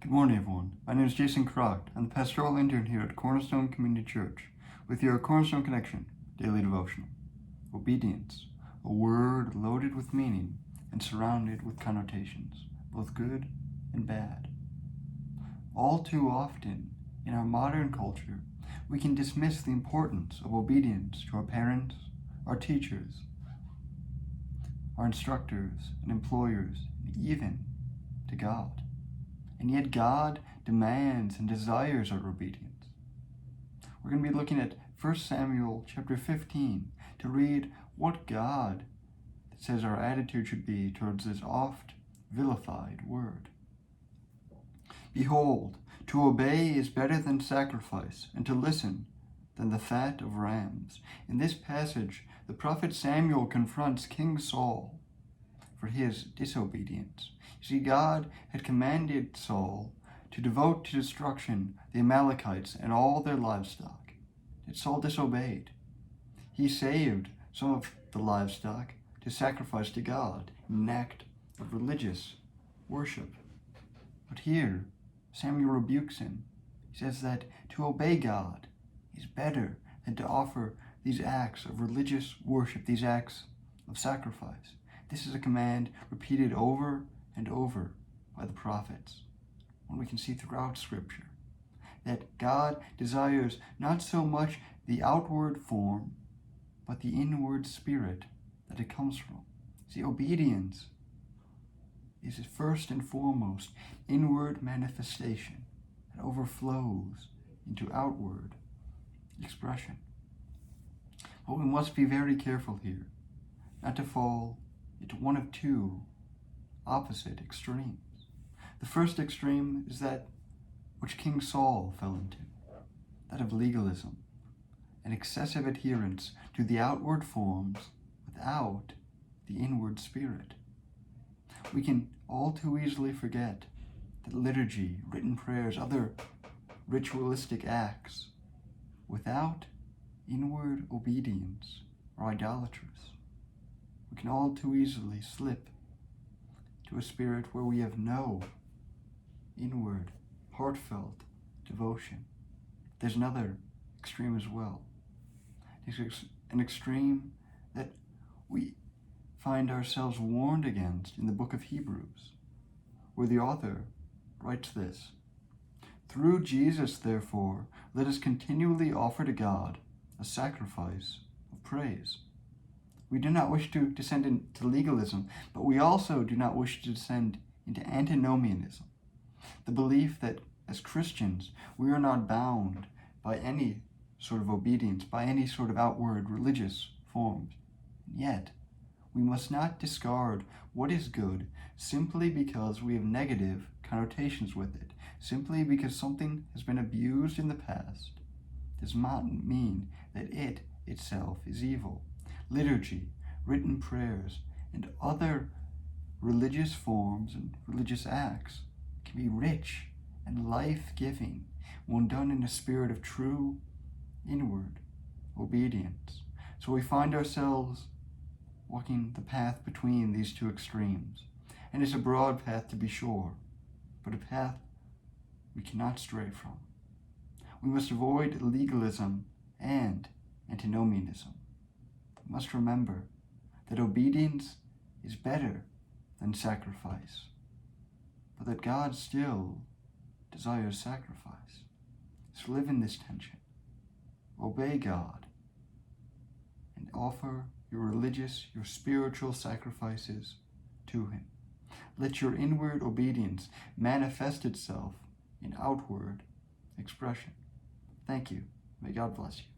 Good morning, everyone. My name is Jasen Kracht. I'm the pastoral intern here at Cornerstone Community Church with your Cornerstone Connection Daily Devotional. Obedience, a word loaded with meaning and surrounded with connotations, both good and bad. All too often, in our modern culture, we can dismiss the importance of obedience to our parents, our teachers, our instructors and employers, and even to God. And yet God demands and desires our obedience. We're going to be looking at 1 Samuel chapter 15 to read what God says our attitude should be towards this oft vilified word. Behold, to obey is better than sacrifice, and to listen than the fat of rams. In this passage, the prophet Samuel confronts King Saul for his disobedience. You see, God had commanded Saul to devote to destruction the Amalekites and all their livestock. Yet Saul disobeyed. He saved some of the livestock to sacrifice to God in an act of religious worship. But here, Samuel rebukes him. He says that to obey God is better than to offer these acts of religious worship, these acts of sacrifice. This is a command repeated over and over by the prophets. And we can see throughout Scripture that God desires not so much the outward form, but the inward spirit that it comes from. See, obedience is first and foremost inward manifestation that overflows into outward expression. But we must be very careful here not to fall into one of two opposite extremes. The first extreme is that which King Saul fell into, that of legalism, an excessive adherence to the outward forms without the inward spirit. We can all too easily forget that liturgy, written prayers, other ritualistic acts without inward obedience are idolatrous. We can all too easily slip to a spirit where we have no inward, heartfelt devotion. There's another extreme as well. It's an extreme that we find ourselves warned against in the book of Hebrews, where the author writes this: "Through Jesus, therefore, let us continually offer to God a sacrifice of praise." We do not wish to descend into legalism, but we also do not wish to descend into antinomianism, the belief that as Christians we are not bound by any sort of obedience, by any sort of outward religious forms. And yet, we must not discard what is good simply because we have negative connotations with it, simply because something has been abused in the past does not mean that it itself is evil. Liturgy, written prayers, and other religious forms and religious acts can be rich and life-giving when done in a spirit of true inward obedience. So we find ourselves walking the path between these two extremes. And it's a broad path to be sure, but a path we cannot stray from. We must avoid legalism and antinomianism. We must remember that obedience is better than sacrifice, but that God still desires sacrifice. So live in this tension. Obey God and offer your religious, your spiritual sacrifices to Him. Let your inward obedience manifest itself in outward expression. Thank you. May God bless you.